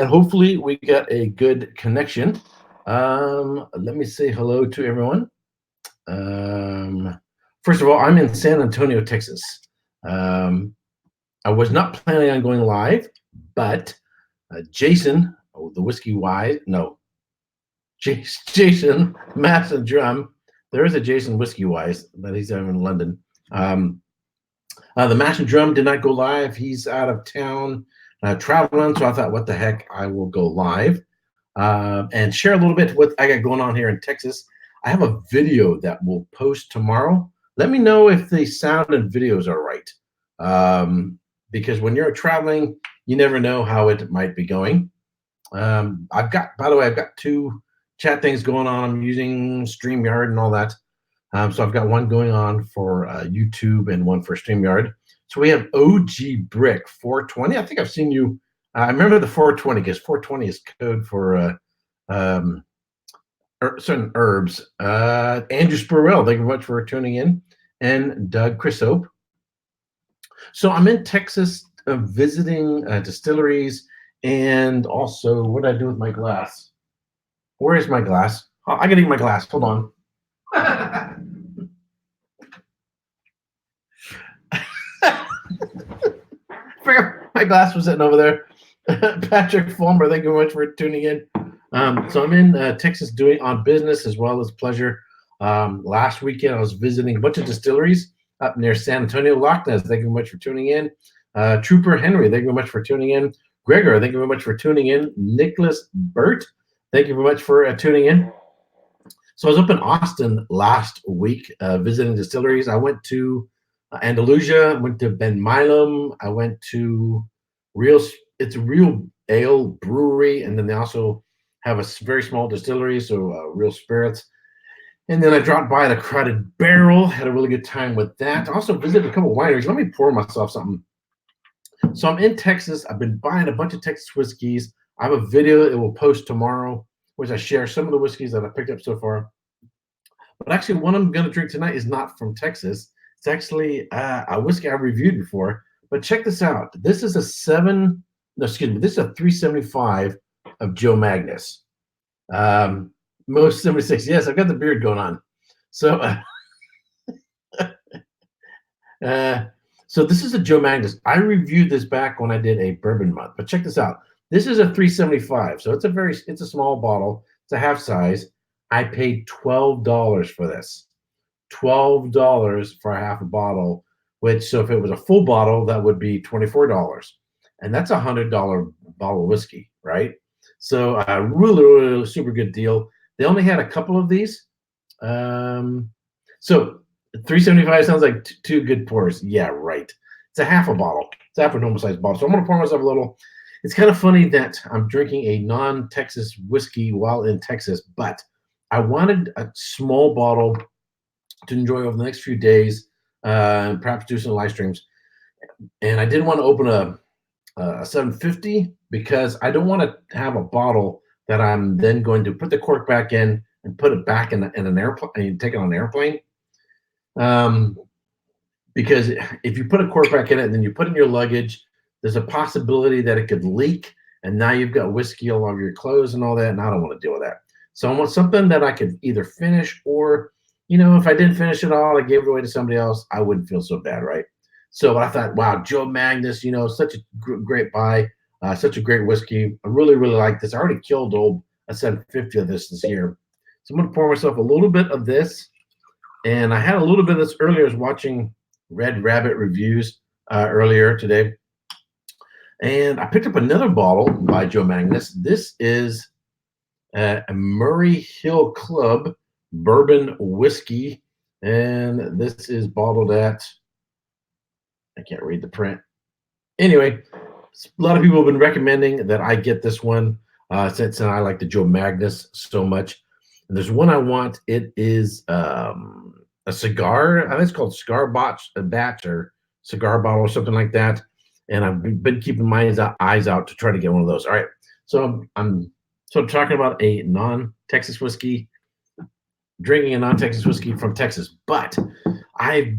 and hopefully we got a good connection. Let me say hello to everyone. Um, First of all, I'm in San Antonio, Texas. Um, I was not planning on going live, but Jason, the Whiskey Wise, no, Jason Mass and Drum. There is a Jason Whiskey Wise, but he's over in London. Um, the Mash and Drum did not go live. He's out of town traveling, so I thought, what the heck, I will go live and share a little bit what I got going on here in Texas. I have a video that we'll post tomorrow. Let me know if the sound and videos are right, because when you're traveling, you never know how it might be going. By the way, I've got two chat things going on. I'm using StreamYard and all that. So I've got one going on for YouTube and one for StreamYard. So we have OG Brick 420. I think I've seen you. I remember the 420 because 420 is code for certain herbs. Andrew Spurwell, thank you very much for tuning in. And Doug Chrisope. So I'm in Texas visiting distilleries, and also what did I do with my glass? Where is my glass? Oh, I gotta eat my glass. Hold on. My glass was sitting over there. Patrick Fulmer, thank you very much for tuning in. So I'm in Texas doing on business as well as pleasure. Last weekend I was visiting a bunch of distilleries up near San Antonio. Loch Ness, thank you very much for tuning in. Trooper Henry, thank you very much for tuning in. Gregor, thank you very much for tuning in. Nicholas Burt, thank you very much for tuning in. So I was up in Austin last week visiting distilleries. I went to Andalusia, went to Ben Milam, I went to it's a Real Ale Brewery, and then they also have a very small distillery, so Real Spirits. And then I dropped by the Crowded Barrel, had a really good time with that. I also visited a couple wineries. Let me pour myself something. So I'm in Texas. I've been buying a bunch of Texas whiskeys. I have a video it will post tomorrow, which I share some of the whiskeys that I picked up so far. But actually, one I'm going to drink tonight is not from Texas. It's actually a whiskey I reviewed before. But check this out. This is this is a 375 of Joe Magnus. Most 76. Yes, I've got the beard going on. So, so this is a Joe Magnus. I reviewed this back when I did a bourbon month. But check this out. This is a 375. So it's a small bottle. It's a half size. I paid $12 for this. $12 for a half a bottle, which, so if it was a full bottle, that would be $24. And that's $100 bottle of whiskey, right? So really super good deal. They only had a couple of these. So 375 sounds like two good pours. Yeah, right. It's a half a bottle. It's half a normal sized bottle. So I'm going to pour myself a little. It's kind of funny that I'm drinking a non-Texas whiskey while in Texas, but I wanted a small bottle to enjoy over the next few days, and perhaps do some live streams. And I didn't want to open a 750 because I don't want to have a bottle that I'm then going to put the cork back in and put it back in an airplane and take it on an airplane. Because if you put a cork back in it and then you put it in your luggage, there's a possibility that it could leak, and now you've got whiskey all over your clothes and all that, and I don't want to deal with that. So I want something that I could either finish, or, if I didn't finish it all, I gave it away to somebody else, I wouldn't feel so bad, right? So I thought, wow, Joe Magnus, such a great buy, such a great whiskey. I really, really like this. I already killed a 750 of this year. So I'm going to pour myself a little bit of this. And I had a little bit of this earlier. I was watching Red Rabbit reviews earlier today. And I picked up another bottle by Joe Magnus. This is a Murray Hill Club bourbon whiskey. And this is bottled at, I can't read the print. Anyway, a lot of people have been recommending that I get this one since I like the Joe Magnus so much. And there's one I want. It is a cigar. I think it's called cigar batch or cigar bottle or something like that. And I've been keeping my eyes out to try to get one of those. All right. So I'm talking about a non-Texas whiskey, drinking a non-Texas whiskey from Texas. But I've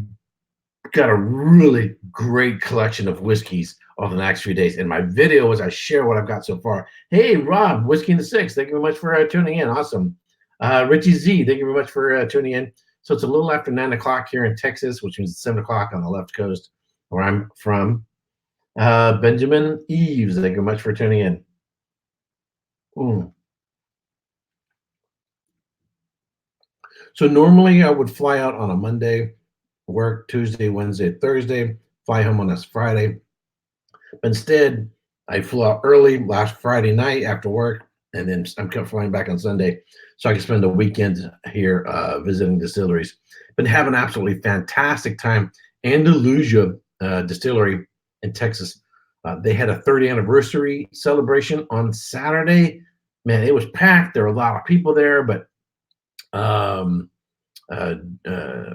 got a really great collection of whiskeys over the next few days. In my videos, I share what I've got so far. Hey, Rob, Whiskey in the Six, thank you very much for tuning in. Awesome. Richie Z, thank you very much for tuning in. So it's a little after 9 o'clock here in Texas, which means it's 7 o'clock on the left coast where I'm from. Benjamin Eves, thank you very much for tuning in. Mm. So normally I would fly out on a Monday, work Tuesday, Wednesday, Thursday, fly home on this Friday. But instead, I flew out early last Friday night after work, and then I'm flying back on Sunday, so I can spend the weekend here visiting distilleries. Been having an absolutely fantastic time. Andalusia Distillery in Texas, they had a 30th anniversary celebration on Saturday. Man, it was packed. There were a lot of people there, but um, uh, uh,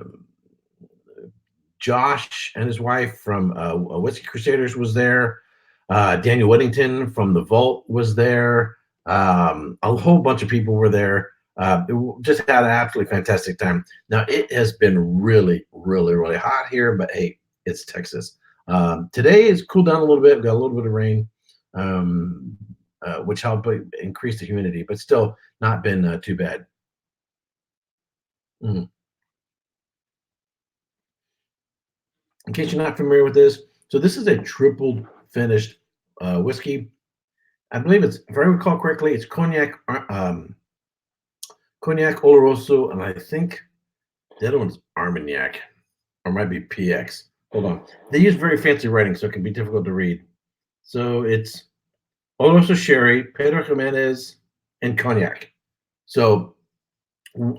Josh and his wife from Whiskey Crusaders was there. Daniel Whittington from the Vault was there. A whole bunch of people were there. Just had an absolutely fantastic time. Now it has been really, really, really hot here, but hey, it's Texas. Today it's cooled down a little bit. We've got a little bit of rain, which helped increase the humidity, but still not been too bad. Mm. In case you're not familiar with this, so this is a triple finished whiskey. I believe it's, if I recall correctly, it's cognac Oloroso, and I think the other one's Armagnac, or might be PX. Hold on. They use very fancy writing, so it can be difficult to read. So it's Oloroso Sherry, Pedro Jimenez, and Cognac. So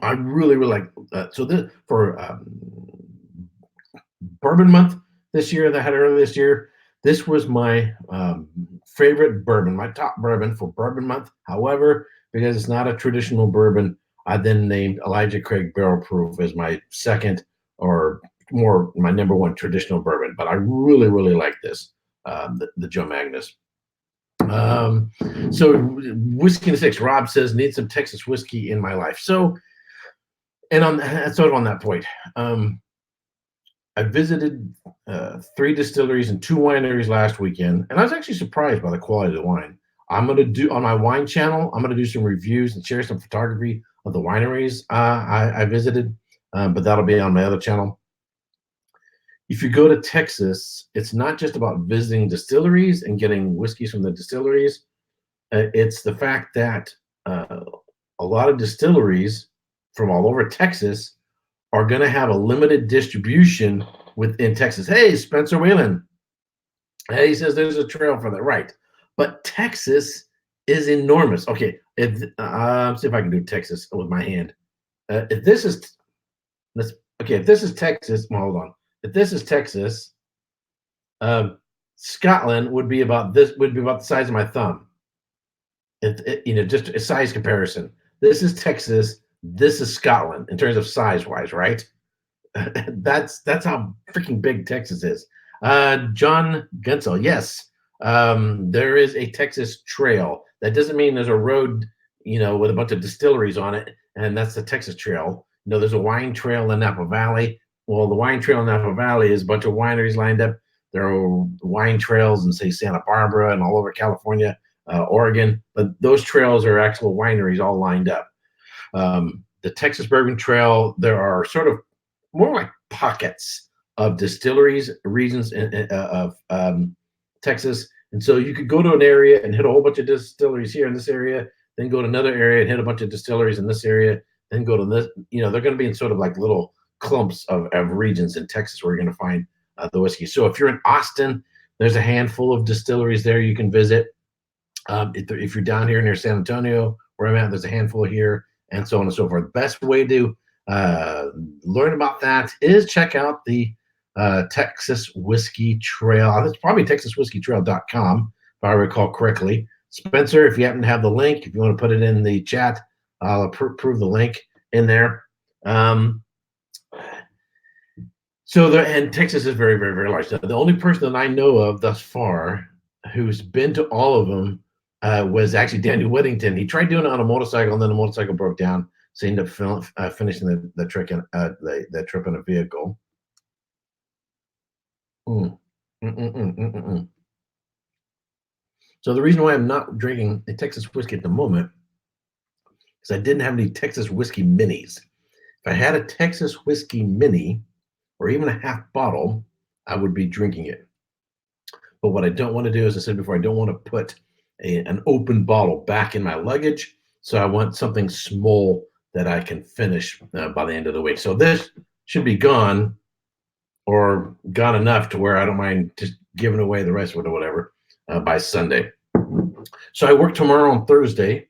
I really, really like that. So this for bourbon month this year that I had earlier this year. This was my favorite bourbon, my top bourbon for bourbon month. However, because it's not a traditional bourbon, I then named Elijah Craig Barrel Proof as my second or more my number one traditional bourbon. But I really, really like this, the Joe Magnus. Um, so Whiskey in the Six, Rob says, need some Texas whiskey in my life. So, and on sort of on that point, I visited 3 distilleries and 2 wineries last weekend, and I was actually surprised by the quality of the wine. I'm going to do on my wine channel, I'm going to do some reviews and share some photography of the wineries I visited, but that'll be on my other channel. If you go to Texas, it's not just about visiting distilleries and getting whiskeys from the distilleries. It's the fact that a lot of distilleries from all over Texas are going to have a limited distribution within Texas. Hey, Spencer Whalen. Hey, he says there's a trail for that, right? But Texas is enormous. Okay, if see if I can do Texas with my hand. If this is let's okay, if this is Texas, well, hold on. If this is Texas, Scotland would be about the size of my thumb. Just a size comparison. This is Texas. This is Scotland in terms of size wise, right? that's how freaking big Texas is. John Gensel, yes, there is a Texas trail. That doesn't mean there's a road, with a bunch of distilleries on it, and that's the Texas Trail. There's a wine trail in Napa Valley. Well, the wine trail in Napa Valley is a bunch of wineries lined up. There are wine trails in, say, Santa Barbara and all over California, Oregon, but those trails are actual wineries all lined up. The Texas Bourbon Trail, there are sort of more like pockets of distilleries, regions of Texas. And so you could go to an area and hit a whole bunch of distilleries here in this area, then go to another area and hit a bunch of distilleries in this area, then go to this. They're going to be in sort of like little clumps of regions in Texas where you're going to find the whiskey. So if you're in Austin, there's a handful of distilleries there you can visit. If you're down here near San Antonio, where I'm at, there's a handful here, and so on and so forth. The best way to learn about that is check out the Texas Whiskey Trail. It's probably texaswhiskeytrail.com, if I recall correctly. Spencer, if you happen to have the link, if you want to put it in the chat, I'll approve the link in there. And Texas is very, very, very large. The only person that I know of thus far who's been to all of them was actually Daniel Whittington. He tried doing it on a motorcycle, and then the motorcycle broke down, so he ended up finishing the trip in a vehicle. So the reason why I'm not drinking a Texas whiskey at the moment is I didn't have any Texas whiskey minis. If I had a Texas whiskey mini or even a half bottle, I would be drinking it. But what I don't want to do, as I said before, I don't want to put an open bottle back in my luggage. So I want something small that I can finish by the end of the week. So this should be gone or gone enough to where I don't mind just giving away the rest of it or whatever by Sunday. So I work tomorrow on Thursday.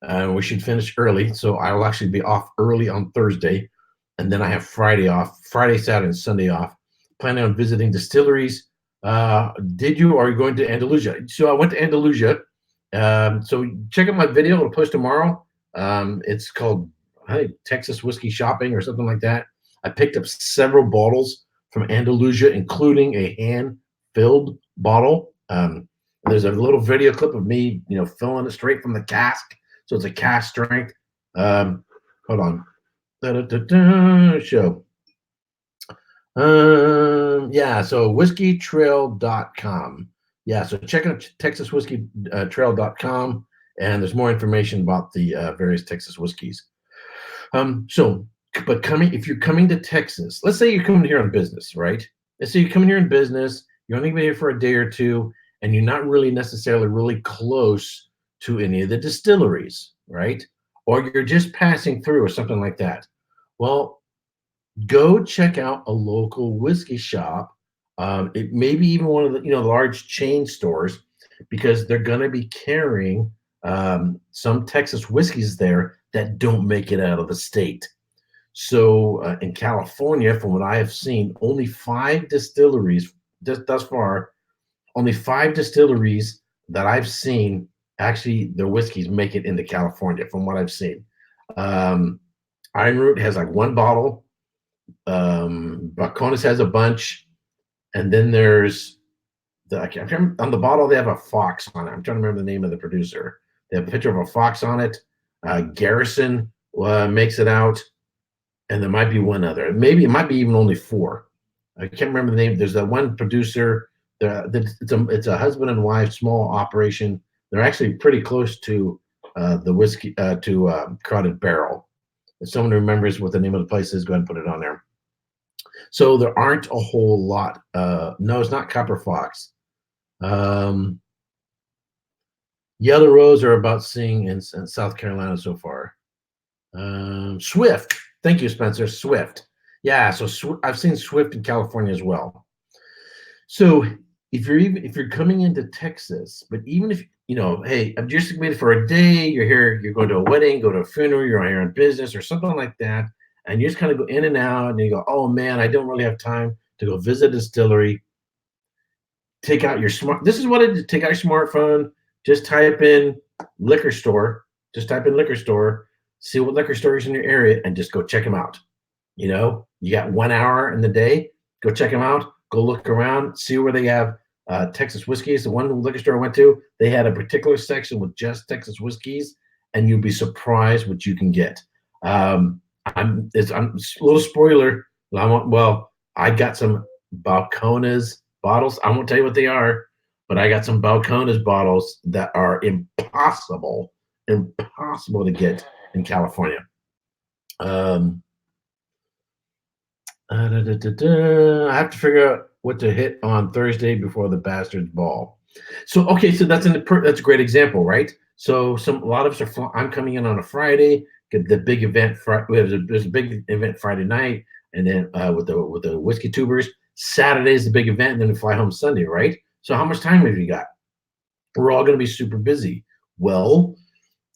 We should finish early. So I will actually be off early on Thursday. And then I have Friday off, Friday, Saturday, and Sunday off. Planning on visiting distilleries. Are you going to Andalusia? So I went to Andalusia. So check out my video. It'll post tomorrow. It's called, I think, Texas Whiskey Shopping or something like that. I picked up several bottles from Andalusia, including a hand-filled bottle. There's a little video clip of me, filling it straight from the cask. So it's a cask strength. Hold on. Show. Yeah, so whiskeytrail.com. Yeah, so check out texaswhiskeytrail.com, and there's more information about the various Texas whiskeys. But if you're coming to Texas, let's say you're coming here on business, right? Let's say you're coming here in business, you're only going to be here for a day or two, and you're not really necessarily really close to any of the distilleries, right? Or you're just passing through or something like that. Well, go check out a local whiskey shop. It may be even one of the large chain stores, because they're going to be carrying some Texas whiskeys there that don't make it out of the state. So in California, from what I have seen, only 5 distilleries thus far, only 5 distilleries that I've seen, actually their whiskeys make it into California, from what I've seen. Iron Root has like 1 bottle. Bacones has a bunch, and then there's on the bottle they have a fox on it. I'm trying to remember the name of the producer. They have a picture of a fox on it. Garrison makes it out, and there might be one other. Maybe it might be even only 4. I can't remember the name. There's that one producer. It's a husband and wife small operation. They're actually pretty close to the whiskey to Crowded Barrel. If someone remembers what the name of the place is, go ahead and put it on there. So there aren't a whole lot. No, it's not Copper Fox. Yellow Rose are about seeing in South Carolina so far. Swift. Thank you, Spencer. Swift. Yeah, so I've seen Swift in California as well. So if you're coming into Texas, but even if hey, I'm just made it for a day, you're here, you're going to a wedding, go to a funeral, you're here on business or something like that, and you just kind of go in and out, and you go, oh man, I don't really have time to go visit a distillery. Take out your this is what it is. Take out your smartphone, just type in liquor store, see what liquor stores in your area, and just go check them out. You got 1 hour in the day, go check them out, go look around, see where they have Texas whiskeys. The one liquor store I went to, they had a particular section with just Texas whiskeys, and you'll be surprised what you can get. I'm a little spoiler. I got some Balcones bottles. I won't tell you what they are, but I got some Balcones bottles that are impossible to get in California. I have to figure out what to hit on Thursday before the Bastards Ball. So okay, so that's a great example, right? So a lot of us I'm coming in on a Friday, get the big event. There's a big event Friday night, and then with the whiskey tubers, Saturday's the big event, and then we fly home Sunday, right? So how much time have you got? We're all going to be super busy. Well,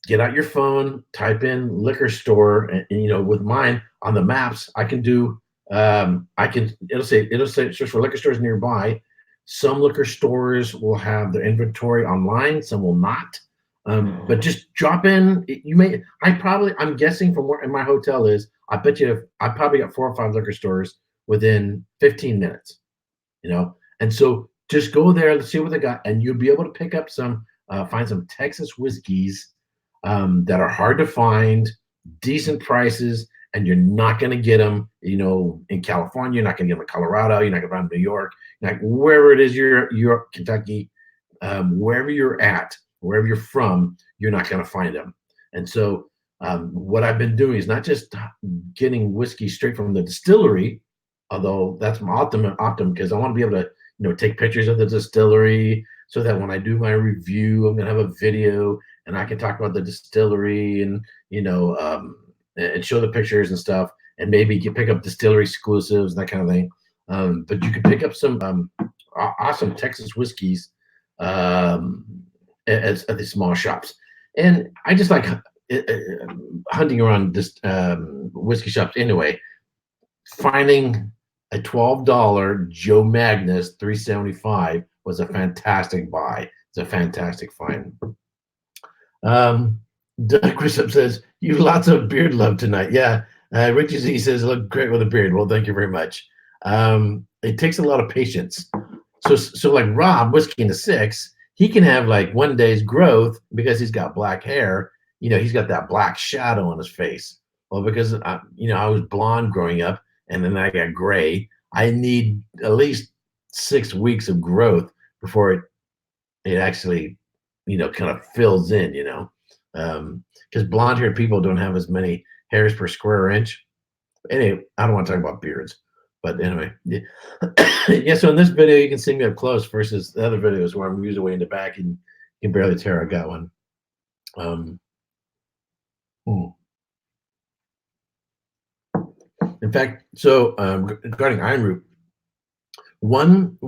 get out your phone, type in liquor store, and with mine on the maps, I can do. It'll say search for liquor stores nearby. Some liquor stores will have their inventory online, some will not. But just drop in. I'm guessing from where my hotel is, I bet you I probably got 4 or 5 liquor stores within 15 minutes. And so just go there, let's see what they got, and you'll be able to pick up find some Texas whiskeys that are hard to find, decent prices. And you're not going to get them, in California. You're not going to get them in Colorado. You're not going to find them in New York. Wherever it is, you're Kentucky, wherever you're at, wherever you're from, you're not going to find them. And so what I've been doing is not just getting whiskey straight from the distillery, although that's my optimum because I want to be able to, take pictures of the distillery so that when I do my review, I'm going to have a video and I can talk about the distillery and, and show the pictures and stuff, and maybe you can pick up distillery exclusives and that kind of thing. But you can pick up some awesome Texas whiskeys at these small shops. And I just like hunting around this whiskey shops anyway. Finding a $12 Joe Magnus 375 was a fantastic buy. It's a fantastic find. Doug Grissom says, "You lots of beard love tonight." Yeah. Richie Z says, "Look great with a beard." Well, thank you very much. It takes a lot of patience. So like Rob, Whiskey in the Six, he can have like one day's growth because he's got black hair. He's got that black shadow on his face. Well, because I was blonde growing up, and then I got gray. I need at least 6 weeks of growth before it actually, kind of fills in, because blonde-haired people don't have as many hairs per square inch. Anyway, I don't want to talk about beards, but anyway, yeah. So in this video, you can see me up close versus the other videos where I'm usually way in the back and you can barely tell I got one. In fact, so regarding Iron Root, one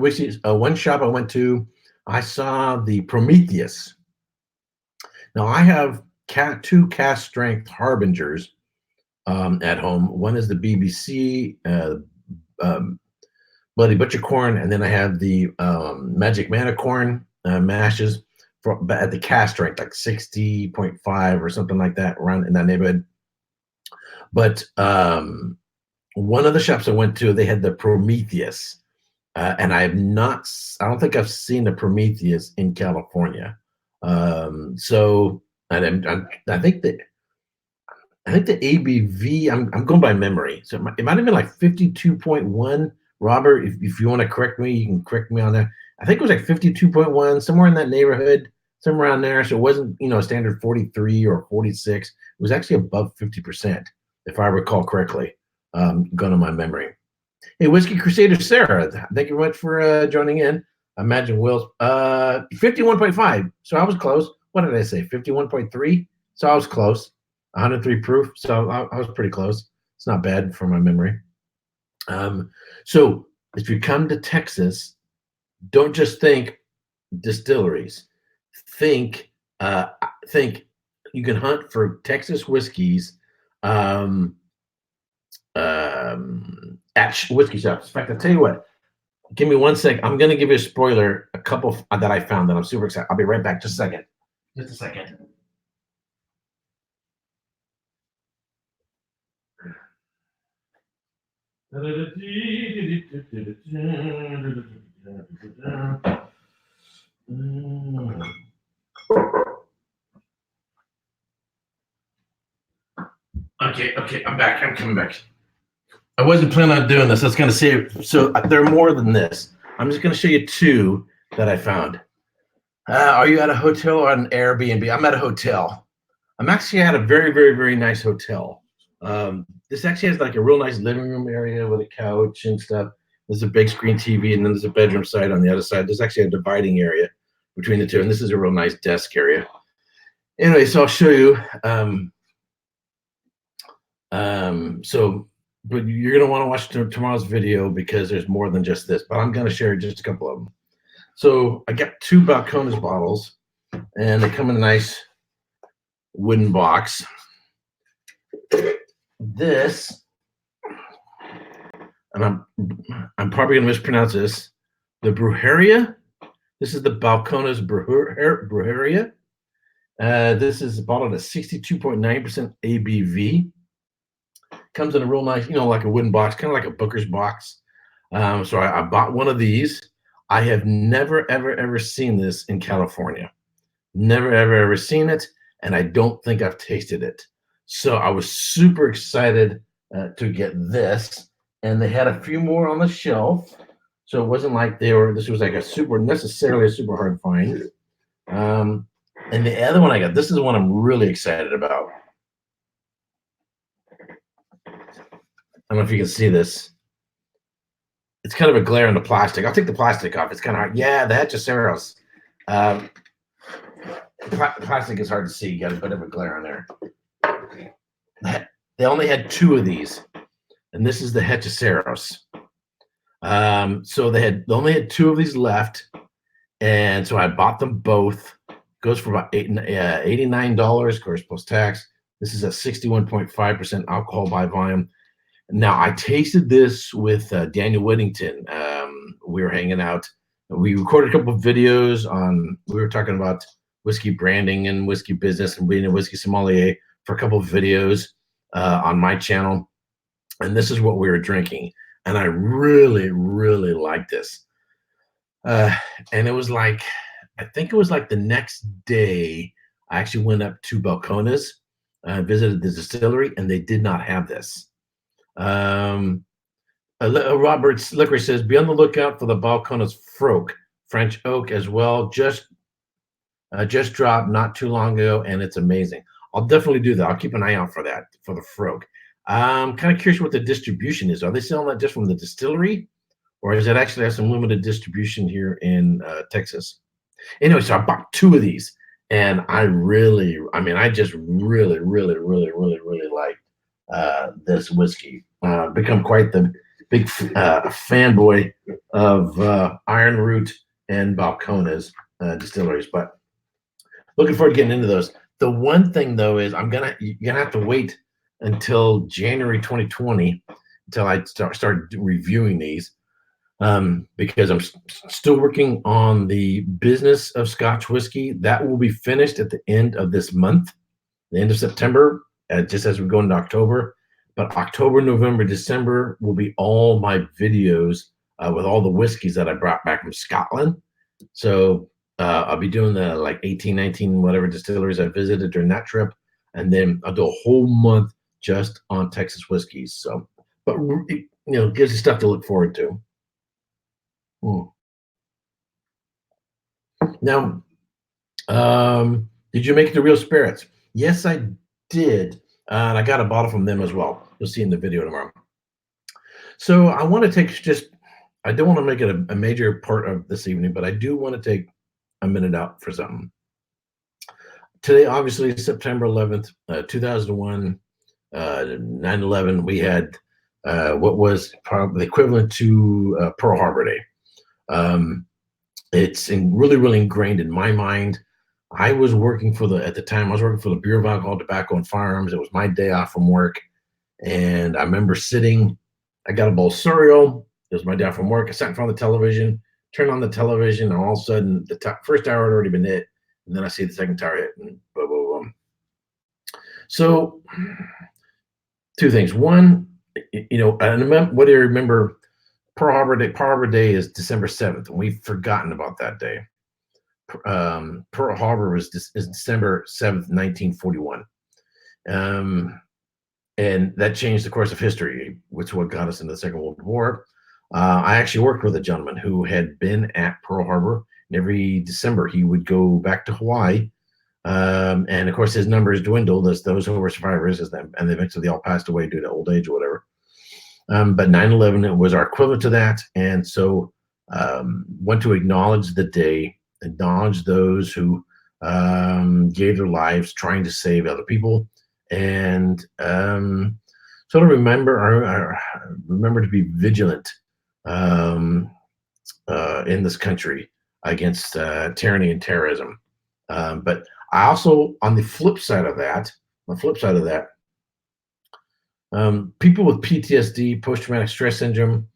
shop I went to, I saw the Prometheus. Now I have two cast strength Harbingers at home. One is the BBC Bloody Butchercorn, and then I have the Magic Manicorn mashes at the cast strength, like 60.5 or something like that, around in that neighborhood. But one of the shops I went to, they had the Prometheus, and I don't think I've seen the Prometheus in California. So, and I think the ABV, I'm going by memory, so it might have been like 52.1. Robert, if you want to correct me, you can correct me on that. I think it was like 52.1, somewhere in that neighborhood, somewhere around there. So it wasn't, a standard 43 or 46. It was actually above 50%, if I recall correctly. Going on my memory. Hey, Whiskey Crusader Sarah, thank you very much for joining in. Imagine Will's 51.5. So I was close. What did I say? 51.3. So I was close. 103 proof. So I was pretty close. It's not bad for my memory. So if you come to Texas, don't just think distilleries. Think you can hunt for Texas whiskeys at whiskey shops. In fact, I'll tell you what. Give me 1 sec. I'm going to give you a spoiler, a couple that I found that I'm super excited. I'll be right back. Just a second. Just a second. Okay, I'm back. I'm coming back. I wasn't planning on doing this. I was going to say, so there are more than this. I'm just going to show you two that I found. Are you at a hotel or an Airbnb? I'm at a hotel. I'm actually at a very, very, very nice hotel. This actually has like a real nice living room area with a couch and stuff. There's a big screen TV, and then there's a bedroom side on the other side. There's actually a dividing area between the two, and this is a real nice desk area. Anyway, so I'll show you. But you're going to want to watch tomorrow's video because there's more than just this, but I'm going to share just a couple of them. So I got two Balcones bottles, and they come in a nice wooden box. This, and I'm probably going to mispronounce this, the Brujeria. This is the Balcones Brujeria. This is bottled at 62.9% ABV. Comes in a real nice, like a wooden box, kind of like a Booker's box. So I bought one of these. I have never, ever, ever seen this in California. Never, ever, ever seen it, and I don't think I've tasted it. So I was super excited to get this, and they had a few more on the shelf. So it wasn't like this was like necessarily a super hard find. Um, and the other one I got, this is the one I'm really excited about. I don't know if you can see this. It's kind of a glare on the plastic. I'll take the plastic off. It's kind of hard. Yeah, the Hechaceros. Um, Plastic is hard to see. You got a bit of a glare on there. They only had 2 of these, and this is the Hechaceros. So they only had 2 of these left, and so I bought them both. Goes for about $89, of course, plus tax. This is a 61.5% alcohol by volume. Now, I tasted this with Daniel Whittington. We were hanging out. We recorded a couple of videos we were talking about whiskey branding and whiskey business and being a whiskey sommelier for a couple of videos on my channel. And this is what we were drinking. And I really, really liked this. And it was like, I think it was like the next day, I actually went up to Balcones, visited the distillery, and they did not have this. Robert's Liquor says, be on the lookout for the Balcones Froke, French oak as well. Just dropped not too long ago, and it's amazing. I'll definitely do that. I'll keep an eye out for that, for the Froke. I'm kind of curious what the distribution is. Are they selling that just from the distillery, or is it actually have some limited distribution here in Texas? Anyway, so I bought 2 of these, and I just really, really, really, really, really like this whiskey. Become quite the big fanboy of Iron Root and Balcones distilleries, but looking forward to getting into those. The one thing though is you're gonna have to wait until January 2020 until I start reviewing these, because I'm still working on the business of Scotch whiskey. That will be finished at the end of this month, the end of September, just as we go into October. But October, November, December will be all my videos with all the whiskeys that I brought back from Scotland. So I'll be doing the like 18, 19, whatever distilleries I visited during that trip. And then I'll do a whole month just on Texas whiskeys. So, but gives you stuff to look forward to. Now, did you make it to Real Spirits? Yes, I did. And I got a bottle from them as well. You'll see in the video tomorrow. So I want to I don't want to make it a major part of this evening, but I do want to take a minute out for something. Today, obviously, is September 11th, 2001, 9/11. We had what was probably equivalent to Pearl Harbor Day. It's really, really ingrained in my mind. At the time, I was working for the Bureau of Alcohol, Tobacco, and Firearms. It was my day off from work. And I remember I got a bowl of cereal. It was my day off from work. I sat in front of the television, turned on the television, and all of a sudden, the first hour had already been hit. And then I see the second tower hit, and boom, boom, boom. So, 2 things. One, what do you remember? Pearl Harbor Day is December 7th, and we've forgotten about that day. Pearl Harbor is December 7th, 1941. And that changed the course of history, which is what got us into the Second World War. I actually worked with a gentleman who had been at Pearl Harbor, and every December he would go back to Hawaii. And of course, his numbers dwindled as those who were survivors, and eventually they all passed away due to old age or whatever. But 9/11 was our equivalent to that. And so want to acknowledge the day, acknowledge those who gave their lives trying to save other people, and sort of remember to be vigilant in this country against tyranny and terrorism. But I also, on the flip side of that, people with PTSD, post-traumatic stress syndrome,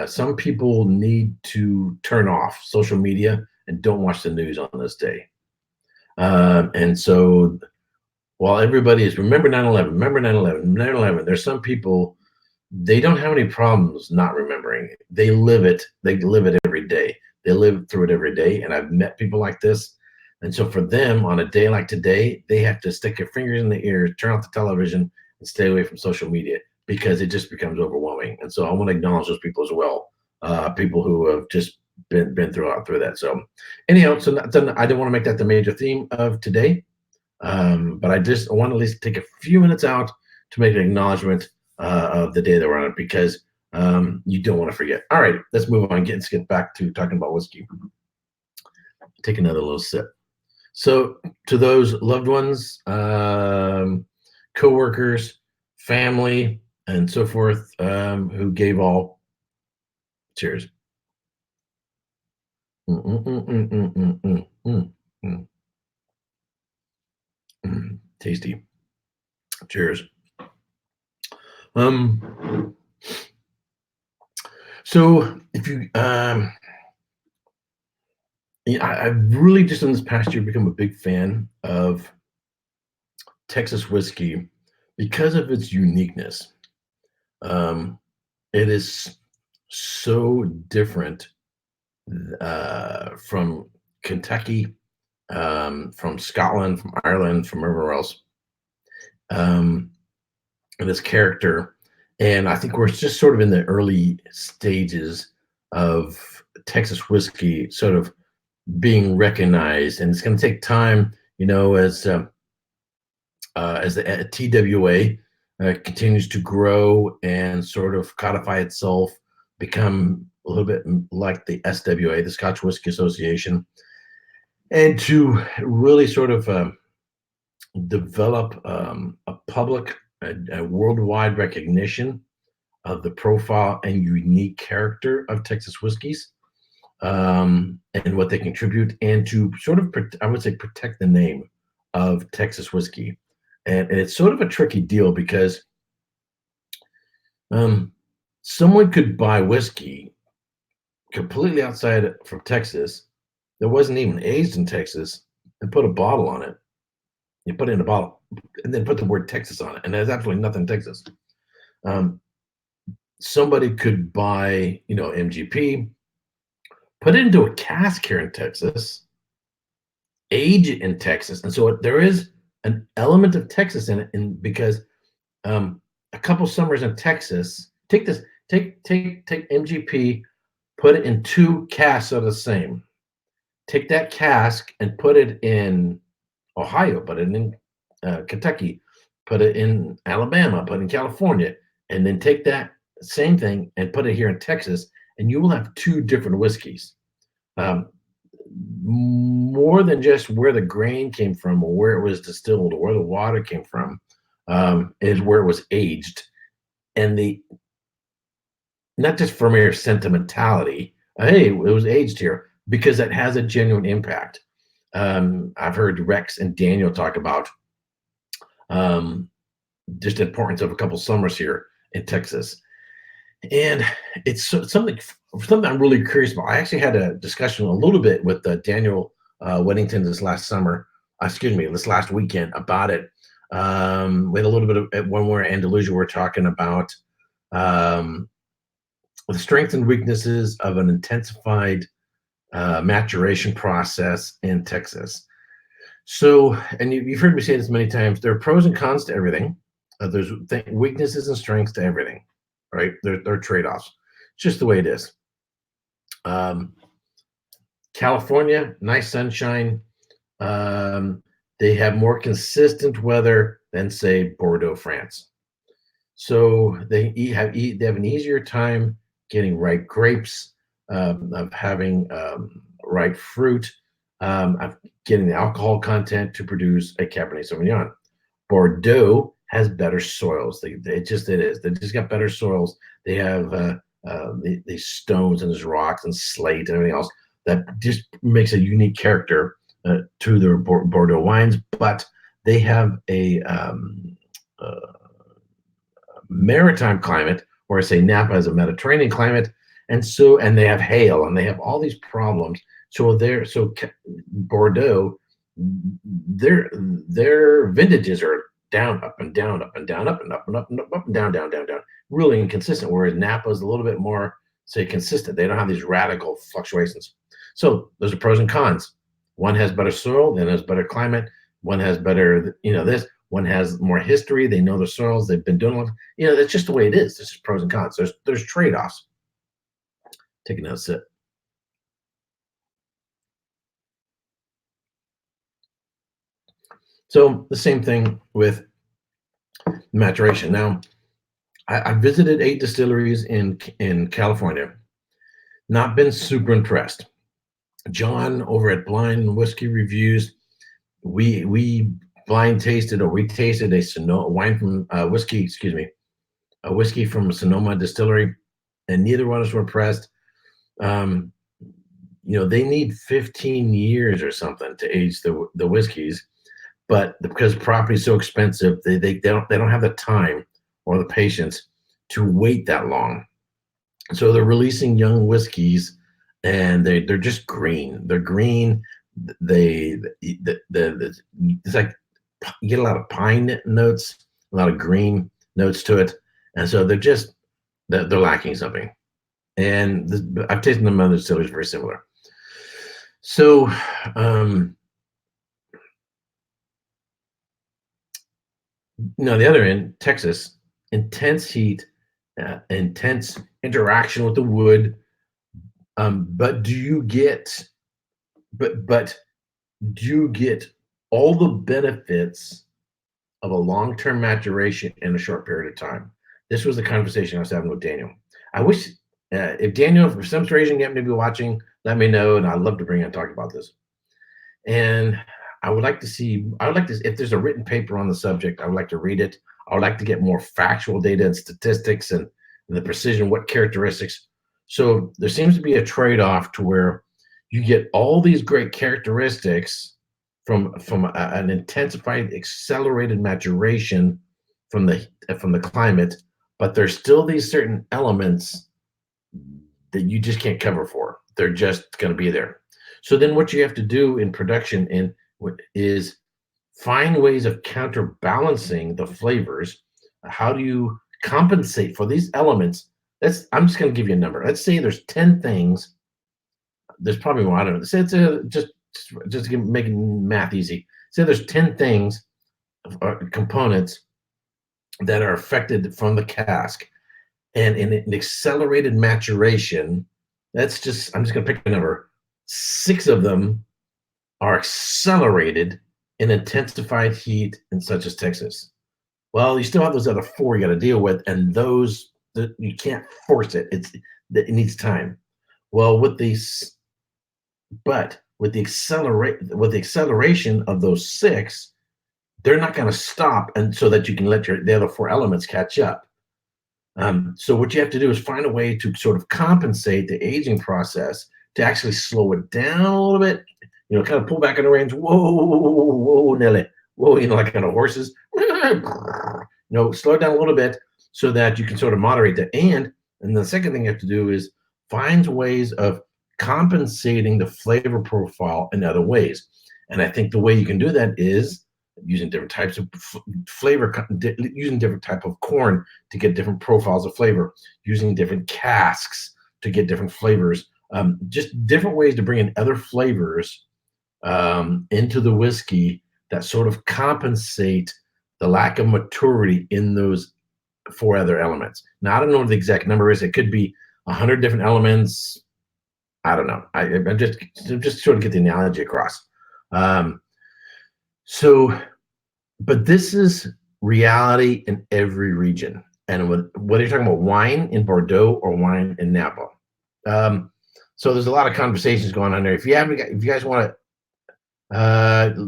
some people need to turn off social media and don't watch the news on this day. And so while everybody is remember 9/11, there's some people, they don't have any problems not remembering. They live it every day. They live through it every day. And I've met people like this. And so for them, on a day like today, they have to stick their fingers in the ears, turn off the television, and stay away from social media because it just becomes overwhelming. And so I want to acknowledge those people as well people who have just been through that. So anyhow, so I don't want to make that the major theme of today, but I want to at least take a few minutes out to make an acknowledgement of the day that we're on it, because you don't want to forget. All right, let's move on. Let's get back to talking about whiskey. Take another little sip. So, to those loved ones, coworkers, family, and so forth, who gave all, cheers. Mm, mm, mm, mm, mm, mm, mm, mm, mm, tasty. Cheers. Um, so if you, yeah, I've really just in this past year become a big fan of Texas whiskey because of its uniqueness. Um, it is so different from Kentucky, from Scotland, from Ireland, from everywhere else. Um, and its character. And I think we're just sort of in the early stages of Texas whiskey sort of being recognized, and it's going to take time, as the TWA continues to grow and sort of codify itself, become a little bit like the SWA, the Scotch Whisky Association, and to really sort of develop a worldwide recognition of the profile and unique character of Texas whiskeys, and what they contribute, and to sort of, I would say, protect the name of Texas whiskey. And it's sort of a tricky deal because um, someone could buy whiskey completely outside from Texas that wasn't even aged in Texas and put a bottle on it. You put it in a bottle and then put the word Texas on it, and there's absolutely nothing Texas. Um, Somebody could buy, MGP, put it into a cask here in Texas, age it in Texas, and so there is an element of Texas in it, and because a couple summers in Texas, take MGP, put it in two casks of the same. Take that cask and put it in Ohio, put it in Kentucky, put it in Alabama, put it in California, and then take that same thing and put it here in Texas, and you will have two different whiskeys. Um, More than just where the grain came from or where it was distilled or where the water came from, is where it was aged. And the not just for mere sentimentality, hey, it was aged here, because that has a genuine impact. I've heard Rex and Daniel talk about um, just the importance of a couple summers here in Texas. And it's something I'm really curious about. I actually had a discussion a little bit with Daniel Weddington this last weekend about it. We had a little bit of, when we were in Andalusia, we're talking about um, the strengths and weaknesses of an intensified maturation process in Texas. So, and you've heard me say this many times, there are pros and cons to everything. There's weaknesses and strengths to everything, right? There are trade-offs. It's just the way it is. California, nice sunshine. They have more consistent weather than, say, Bordeaux, France. So they have an easier time getting ripe grapes, of having ripe fruit, of getting the alcohol content to produce a Cabernet Sauvignon. Bordeaux has better soils. It is. They just got better soils. They have these stones and these rocks and slate and everything else that just makes a unique character to their Bordeaux wines. But they have a maritime climate, or I say Napa has a Mediterranean climate, and they have hail and they have all these problems. So Bordeaux, their vintages are down, up and down, up and down, up and up and up and up, up and down, down, down, down, really inconsistent. Whereas Napa is a little bit more, say, consistent. They don't have these radical fluctuations. So those are pros and cons. One has better soil, then has better climate. One has better, this. One has more history. They know the soils. They've been doing it. That's just the way it is. There's pros and cons. There's trade-offs. Take another sip. So the same thing with maturation. Now, I visited 8 distilleries in California. Not been super impressed. John over at Blind Whiskey Reviews, we blind tasted, or we tasted a Sonoma wine from whiskey, excuse me, a whiskey from Sonoma Distillery, and neither one of us were impressed. Um, they need 15 years or something to age the whiskeys, but because property is so expensive, they don't have the time or the patience to wait that long. So they're releasing young whiskeys, and they're just green. They're green. It's like you get a lot of pine notes, a lot of green notes to it, and so they're lacking something. And I've tasted them in other distilleries very similar. So now the other end, Texas, intense heat, intense interaction with the wood. But but do you get all the benefits of a long-term maturation in a short period of time? This was the conversation I was having with Daniel. I wish if Daniel, for some reason, you happen to be watching, let me know, and I'd love to bring in and talk about this. And I would like to, if there's a written paper on the subject, I would like to read it. I would like to get more factual data and statistics and the precision, what characteristics. So there seems to be a trade-off to where you get all these great characteristics from an intensified, accelerated maturation from the climate, but there's still these certain elements that you just can't cover for. They're just going to be there. So then what you have to do in production is find ways of counterbalancing the flavors. How do you compensate for these elements? I'm just going to give you a number. Let's say there's 10 things. There's probably more. I don't know. Say it's just to make math easy. Say there's 10 things, components that are affected from the cask, and in an accelerated maturation, I'm just going to pick a number. 6 of them are accelerated in intensified heat in such as Texas. Well, you still have those other 4 you got to deal with, and those that you can't force it. It needs time. Well, with the acceleration of those 6, they're not going to stop, and so that you can let the other 4 elements catch up. So what you have to do is find a way to sort of compensate the aging process to actually slow it down a little bit, kind of pull back on the reins. Whoa, whoa, Nelly. Whoa, like kind of horses. Slow it down a little bit so that you can sort of moderate that. And the second thing you have to do is find ways of compensating the flavor profile in other ways. And I think the way you can do that is using different types of flavor, using different type of corn to get different profiles of flavor, using different casks to get different flavors, just different ways to bring in other flavors into the whiskey that sort of compensate the lack of maturity in those 4 other elements. Now, I don't know what the exact number is. It could be 100 different elements. I don't know. I'm just sort of get the analogy across. But this is reality in every region. And whether you're talking about wine in Bordeaux or wine in Napa. So there's a lot of conversations going on there. If you guys want to,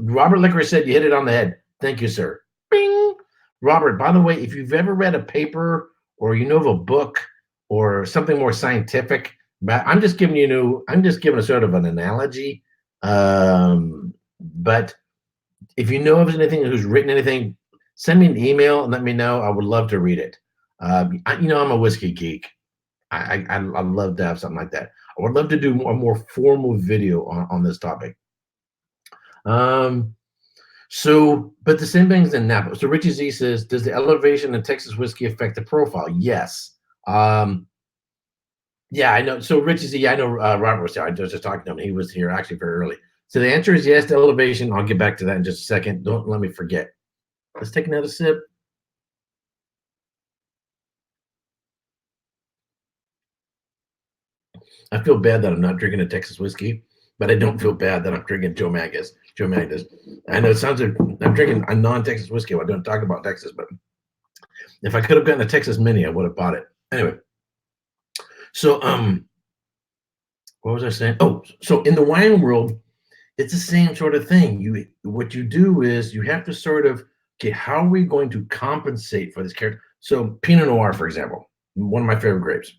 Robert Licorice said you hit it on the head. Thank you, sir. Bing. Robert, by the way, if you've ever read a paper or of a book or something more scientific, I'm just giving a sort of an analogy. But if you know of anything, who's written anything, send me an email and let me know. I would love to read it. I'm a whiskey geek. I'd love to have something like that. I would love to do a more formal video on this topic. But the same things in Napa. So Richie Z says, does the elevation in Texas whiskey affect the profile? Yes. Yeah, I know. So Richie Z, I know Robert was here. I was just talking to him. He was here actually very early. So the answer is yes to elevation. I'll get back to that in just a second. Don't let me forget. Let's take another sip. I feel bad that I'm not drinking a Texas whiskey, but I don't feel bad that I'm drinking Joe Magus. Joe Magus. I know it sounds like I'm drinking a non-Texas whiskey. I don't talk about Texas, but if I could have gotten a Texas Mini, I would have bought it. Anyway, so what was I saying? Oh, so in the wine world, it's the same sort of thing. What you do is you have to sort of, okay, how are we going to compensate for this character? So Pinot Noir, for example, one of my favorite grapes.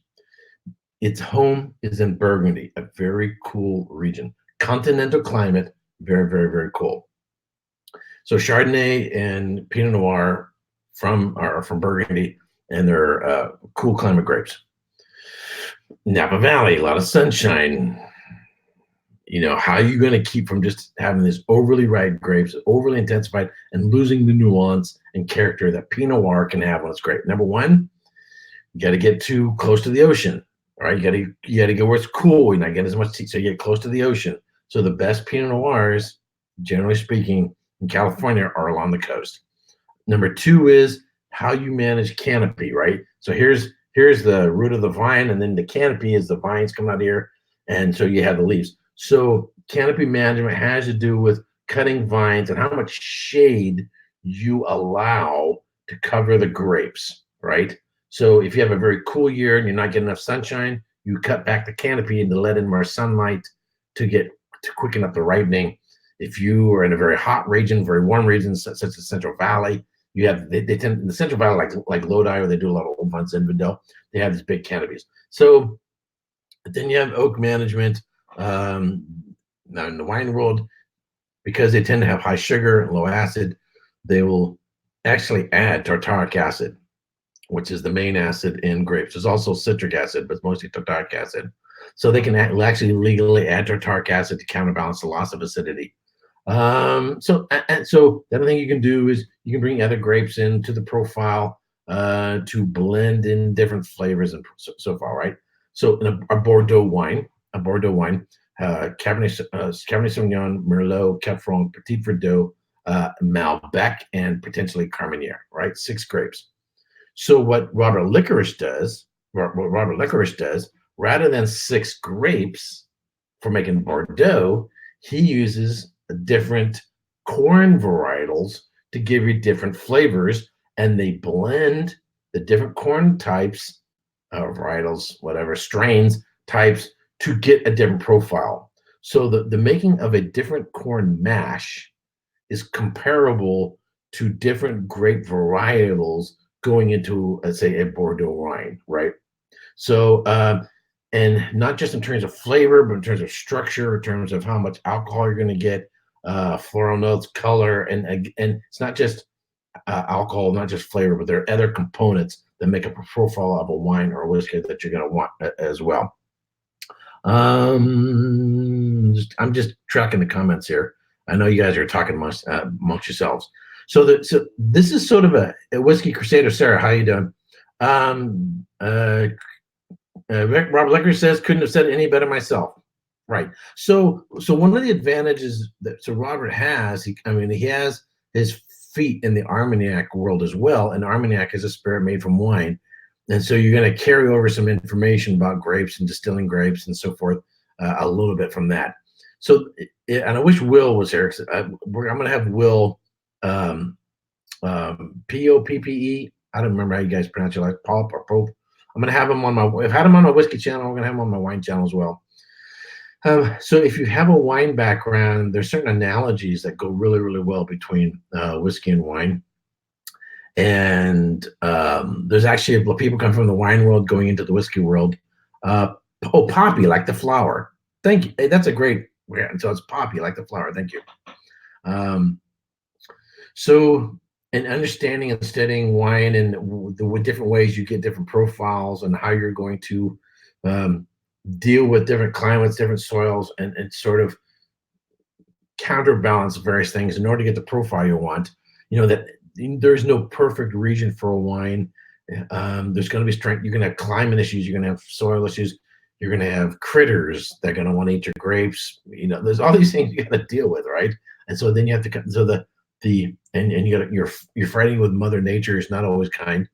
Its home is in Burgundy, a very cool region. Continental climate, very, very, very cool. So Chardonnay and Pinot Noir are from Burgundy, and they're cool climate grapes. Napa Valley, a lot of sunshine. How are you going to keep from just having this overly ripe grapes, overly intensified, and losing the nuance and character that Pinot Noir can have when it's great? Number one, you got to get too close to the ocean. All right, you got to go where it's cool. You're not getting as much heat, so you get close to the ocean. So the best Pinot Noirs, generally speaking, in California are along the coast. Number two is how you manage canopy, right? So here's the root of the vine, and then the canopy is the vines coming out here, and so you have the leaves. So canopy management has to do with cutting vines and how much shade you allow to cover the grapes, right? So if you have a very cool year and you're not getting enough sunshine, you cut back the canopy and to let in more sunlight to quicken up the ripening. If you are in a very hot region, very warm region, such as Central Valley, they tend in the Central Valley, like Lodi, where they do a lot of Old Vines Zinfandel, they have these big canopies. So then you have oak management. Now in the wine world, because they tend to have high sugar and low acid, they will actually add tartaric acid, which is the main acid in grapes. There's also citric acid, but it's mostly tartaric acid. So they can actually legally add tartaric acid to counterbalance the loss of acidity. So the other thing you can do is you can bring other grapes into the profile to blend in different flavors and so far, right? So in a Bordeaux wine, Cabernet Sauvignon, Merlot, Cab Franc, Petit Verdot, Malbec, and potentially Carmenere, right? 6 grapes. So what Robert Licorice does, rather than 6 grapes for making Bordeaux, he uses different corn varietals to give you different flavors, and they blend the different corn types, varietals, whatever, strains, types, to get a different profile. So the making of a different corn mash is comparable to different grape varietals going into, let's say, a Bordeaux wine, right? So, and not just in terms of flavor, but in terms of structure, in terms of how much alcohol you're going to get, floral notes, color, and it's not just alcohol, not just flavor, but there are other components that make up a profile of a wine or a whiskey that you're going to want as well. I'm just tracking the comments here. I know you guys are talking amongst yourselves. So this is sort of a whiskey crusader. Sarah, how you doing? Robert Lecter says, couldn't have said it any better myself. Right. So one of the advantages that Robert has, he has his feet in the Armagnac world as well, and Armagnac is a spirit made from wine. And so you're going to carry over some information about grapes and distilling grapes and so forth, a little bit from that. So, and I wish Will was here. I'm going to have Will, Poppe. I don't remember how you guys pronounce it, like Pulp or Pope. I'm going to have him on I've had him on my whiskey channel. I'm going to have him on my wine channel as well. So if you have a wine background, there's certain analogies that go really, really well between whiskey and wine. And there's actually people come from the wine world going into the whiskey world. Poppy, like the flower. Thank you. Hey, that's a great. So it's poppy, like the flower. Thank you. So, and understanding and studying wine and the different ways you get different profiles and how you're going to deal with different climates, different soils, and sort of counterbalance various things in order to get the profile you want. That there's no perfect region for a wine. There's going to be strength. You're going to have climate issues. You're going to have soil issues. You're going to have critters that are going to want to eat your grapes. There's all these things you got to deal with, right? And so then you have to you're fighting with Mother Nature is not always kind,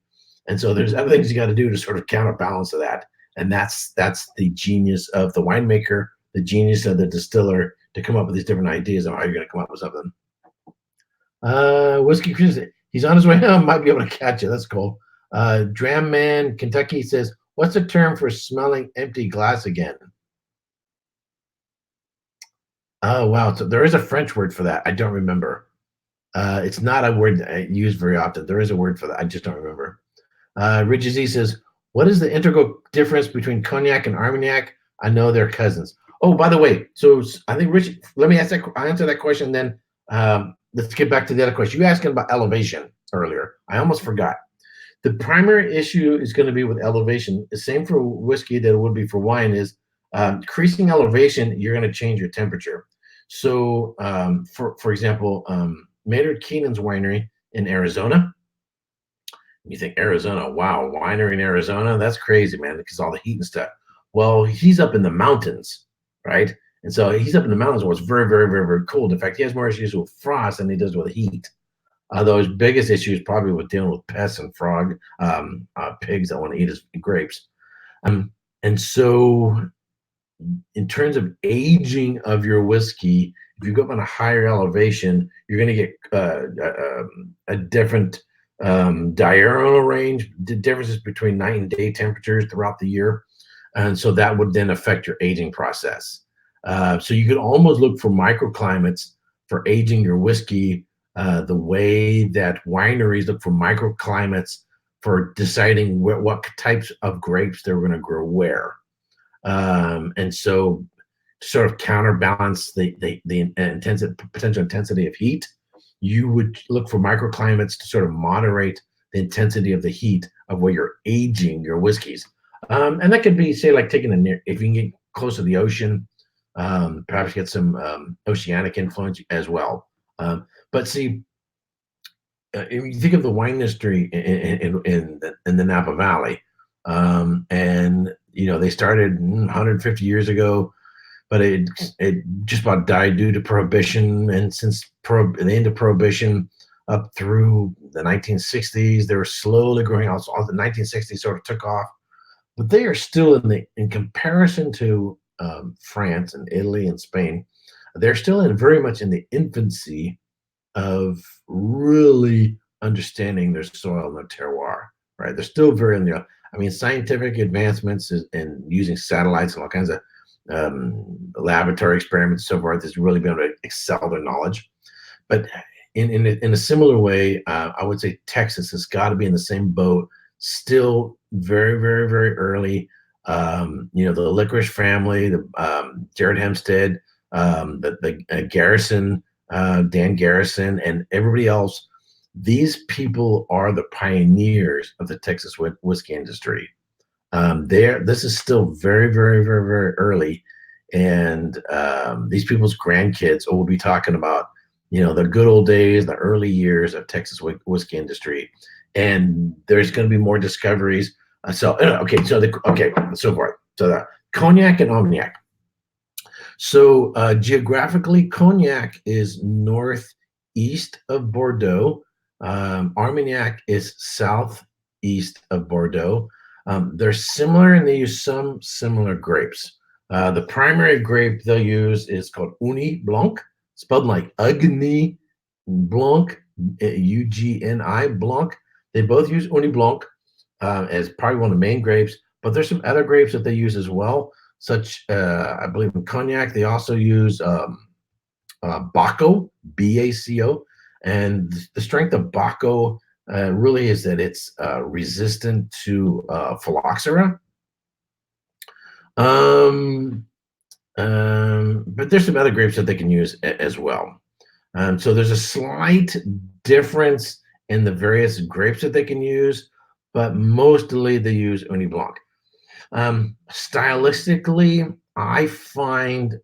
and so there's other things you got to do to sort of counterbalance to that. And that's the genius of the winemaker, the genius of the distiller to come up with these different ideas on how you're going to come up with something. Whiskey Chris, he's on his way home. Might be able to catch it. That's cool. Dram Man, Kentucky says, "What's the term for smelling empty glass again?" Oh wow, so there is a French word for that. I don't remember. It's not a word that I use very often. There is a word for that. I just don't remember. Richie Z says, "What is the integral difference between cognac and Armagnac? I know they're cousins." Oh, by the way, so I think Rich, let me ask that. I answer that question. Then let's get back to the other question. You asking about elevation earlier. I almost forgot. The primary issue is going to be with elevation. The same for whiskey that it would be for wine is increasing elevation. You're going to change your temperature. So, for example, Maynard Keenan's winery in Arizona. You think Arizona, wow, winery in Arizona, that's crazy, man, because all the heat and stuff. Well, he's up in the mountains, right? And so he's up in the mountains where it's very, very, very, very cold. In fact, he has more issues with frost than he does with heat. Although his biggest issue is probably with dealing with pests and pigs that want to eat his grapes. And so, in terms of aging of your whiskey, if you go up on a higher elevation, you're going to get a different diurnal range, the differences between night and day temperatures throughout the year. And so that would then affect your aging process. So you could almost look for microclimates for aging your whiskey, the way that wineries look for microclimates for deciding what types of grapes they're going to grow where. And so to sort of counterbalance the potential intensity of heat, you would look for microclimates to sort of moderate the intensity of the heat of where you're aging your whiskeys. And that could be, say, like taking if you can get close to the ocean, perhaps get some oceanic influence as well. But see, if you think of the wine industry in the Napa Valley, and they started 150 years ago, but it just about died due to prohibition. And since the end of prohibition up through the 1960s, they were slowly growing out. So all the 1960s sort of took off, but they are still in comparison to France and Italy and Spain, they're still very much in the infancy of really understanding their soil and their terroir, right? They're still very in the, I mean, scientific advancements and using satellites and all kinds of laboratory experiments and so forth has really been able to excel their knowledge. But in a similar way, I would say Texas has got to be in the same boat, still very, very, very early. The Licorice family, the Jared Hempstead, the Garrison, Dan Garrison, and everybody else. These people are the pioneers of the Texas whiskey industry. This is still very, very, very, very early, and these people's grandkids will be talking about, the good old days, the early years of Texas whiskey industry, and there's going to be more discoveries. So forth. So the cognac and Armagnac. So geographically, cognac is northeast of Bordeaux. Armagnac is southeast of Bordeaux. They're similar and they use some similar grapes. The primary grape they'll use is called Ugni Blanc, spelled like Ugni Blanc, Ugni Blanc. They both use Ugni Blanc as probably one of the main grapes, but there's some other grapes that they use as well, such, I believe in cognac, they also use Baco, B-A-C-O, and the strength of Baco really is that it's resistant to phylloxera. But there's some other grapes that they can use as well. So there's a slight difference in the various grapes that they can use, but mostly they use Ugni Blanc. Stylistically, I find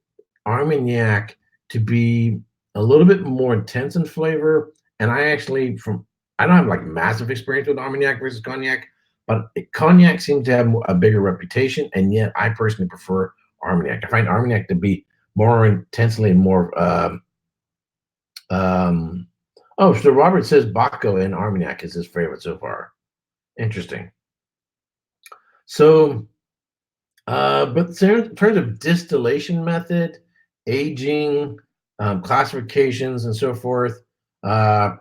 Armagnac to be a little bit more intense in flavor, and I don't have like massive experience with Armagnac versus cognac, but cognac seems to have a bigger reputation, and yet I personally prefer Armagnac. I find Armagnac to be more intensely and more. So Robert says Baco and Armagnac is his favorite so far. Interesting. So But in terms of distillation method, aging, classifications, and so forth,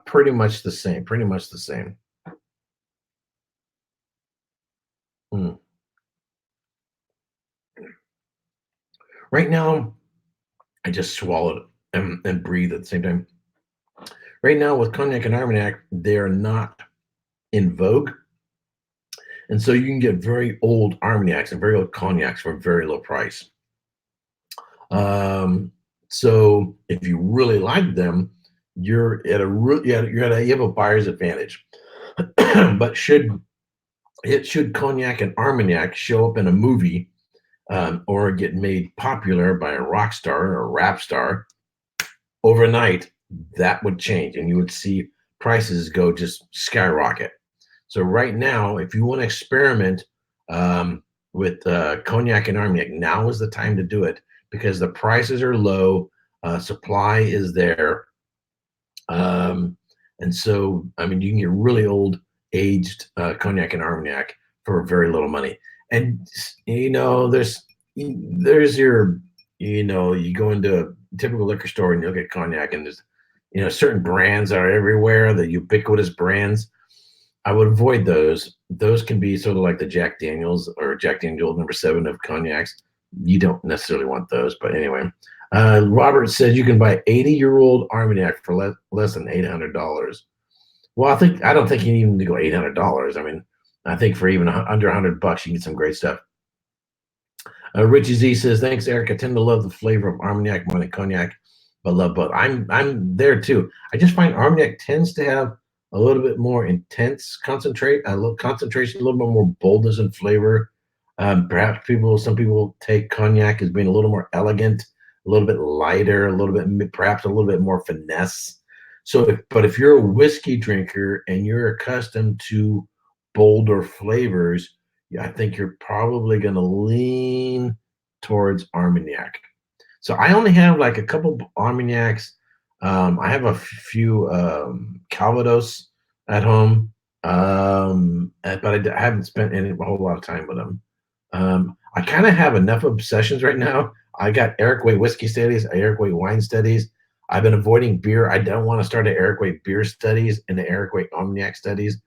pretty much the same. Pretty much the same. Mm. Right now, I just swallowed and breathe at the same time. Right now, with cognac and armagnac, they are not in vogue, and so you can get very old armagnacs and very old cognacs for a very low price. Um, so if you really like them, you have a buyer's advantage. But should cognac and armagnac show up in a movie, or get made popular by a rock star or a rap star overnight, that would change, and you would see prices go just skyrocket. So right now, if you want to experiment, with cognac and armagnac, now is the time to do it because the prices are low, supply is there, um, and so I mean you can get really old aged cognac and armagnac for very little money. And there's your you go into a typical liquor store and you'll get cognac, and there's certain brands are everywhere, the ubiquitous brands. I would avoid those. Those can be sort of like the Jack Daniels or Jack Daniel number 7 of cognacs. You don't necessarily want those, but anyway. Robert says you can buy 80-year-old Armagnac for less than $800. Well, I don't think you need to go $800. I mean, I think for even under $100, you can get some great stuff. Richie Z says, "Thanks, Eric. I tend to love the flavor of Armagnac more than cognac, but love both." I'm there too. I just find Armagnac tends to have a little bit more intense a little concentration, a little bit more boldness and flavor. Perhaps some people take cognac as being a little more elegant, a little bit lighter, perhaps a little bit more finesse. But if you're a whiskey drinker and you're accustomed to bolder flavors, yeah, I think you're probably going to lean towards Armagnac. So I only have like a couple Armagnacs. I have a few Calvados at home, but I haven't spent a whole lot of time with them. I kind of have enough obsessions right now. I got Erik Wait whiskey studies, Erik Wait wine studies. I've been avoiding beer. I don't want to start an Erik Wait beer studies and the Erik Wait Armagnac studies.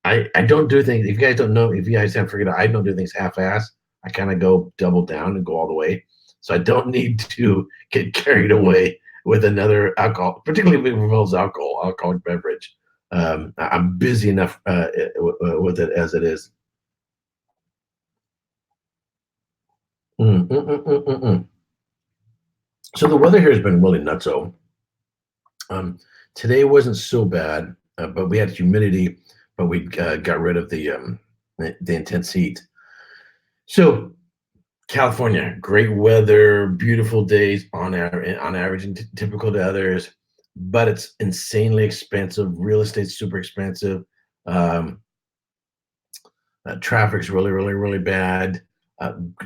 I don't do things. If you guys don't know, if you guys haven't figured out, I don't do things half-ass. I kind of go double down and go all the way. So I don't need to get carried away with another alcohol, particularly if it involves alcoholic beverage. I'm busy enough with it as it is. Mm, mm, mm, mm, mm, mm. So the weather here has been really nutso. Um, Today wasn't so bad, but we had humidity, but we got rid of the intense heat. So California, great weather, beautiful days on average, and typical to others, but it's insanely expensive. Real estate's super expensive. Um, Traffic's really, really, really bad.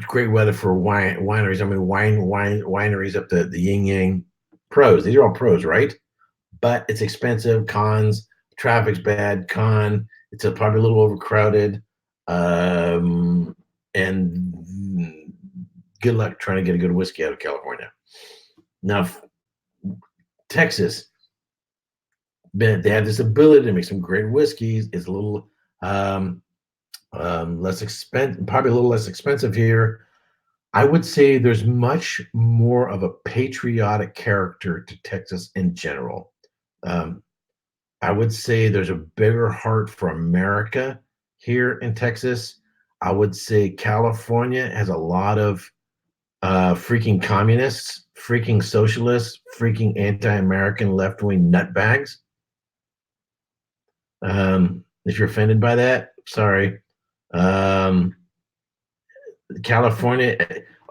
Great weather for wineries. I mean, wineries up the yin yang. Pros. These are all pros, right? But it's expensive. Cons. Traffic's bad. It's probably a little overcrowded. And good luck trying to get a good whiskey out of California. Now, Texas, they have this ability to make some great whiskeys. It's a little less expensive, probably a little less expensive here. I would say there's much more of a patriotic character to Texas in general. Um, I would say there's a bigger heart for America here in Texas. I would say California has a lot of freaking communists, freaking socialists, freaking anti-American left-wing nutbags. If you're offended by that, sorry. Um, California,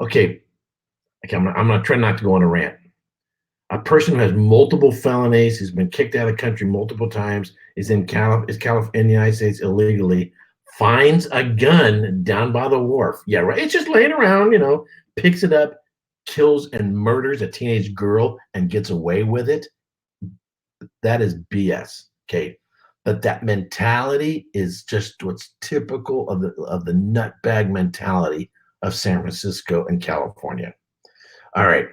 okay, I'm gonna try not to go on a rant. A person who has multiple felonies, who's been kicked out of the country multiple times, is in the United States illegally, finds a gun down by the wharf. Yeah, right. It's just laying around, picks it up, kills and murders a teenage girl and gets away with it. That is BS. Okay. But that mentality is just what's typical of the nutbag mentality of San Francisco and California. All right.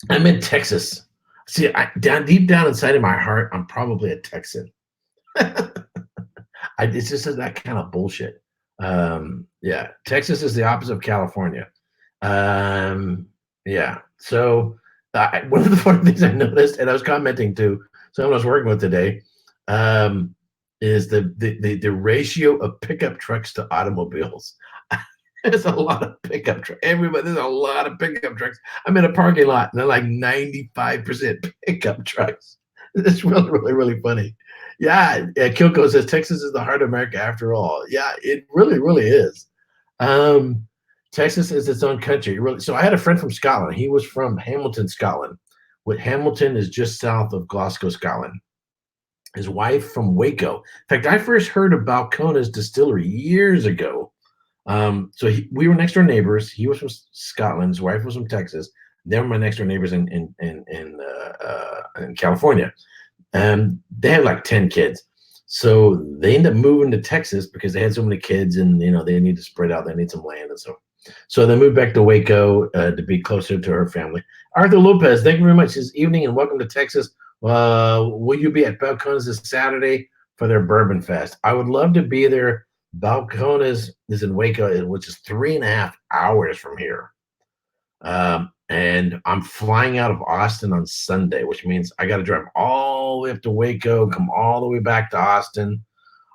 I'm in Texas. See, deep down inside of my heart, I'm probably a Texan. It's just that kind of bullshit. Yeah, Texas is the opposite of California. Um, yeah. So one of the funny things I noticed, and I was commenting to someone I was working with today, um, is the ratio of pickup trucks to automobiles. There's a lot of pickup trucks. There's a lot of pickup trucks. I'm in a parking lot, and they're like 95% pickup trucks. It's really, really, really funny. Yeah, Kilco says Texas is the heart of America after all. Yeah, it really, really is. Um, Texas is its own country. Really. So I had a friend from Scotland. He was from Hamilton, Scotland. What Hamilton is just south of Glasgow, Scotland. His wife from Waco. In fact, I first heard about Kona's distillery years ago. We were next door neighbors. He was from Scotland. His wife was from Texas. They were my next door neighbors in California. And they had like 10 kids. So they ended up moving to Texas because they had so many kids, and they need to spread out. They need some land and so. So they moved back to Waco to be closer to her family. Arthur Lopez, thank you very much. This evening and welcome to Texas. Will you be at Balcones this Saturday for their Bourbon Fest? I would love to be there. Balcones is in Waco, which is 3.5 hours from here. And I'm flying out of Austin on Sunday, which means I got to drive all the way up to Waco, come all the way back to Austin.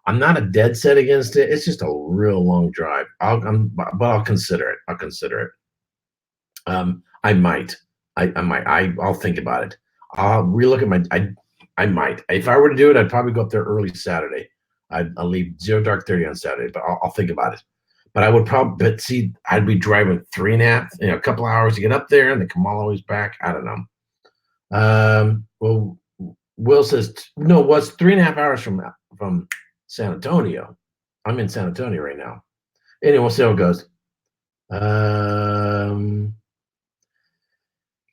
I'm not a dead set against it. It's just a real long drive. But I'll consider it. I'll consider it. I might. I might. I'll think about it. I'll relook at my. I might. If I were to do it, I'd probably go up there early Saturday. I'll leave 0 dark 30 on Saturday, but I'll think about it. But I would probably, but see, I'd be driving 3.5, a couple hours to get up there and then come all the way back. I don't know. Well, Will says, no, what's 3.5 hours from San Antonio? I'm in San Antonio right now. Anyway, we'll see how it goes.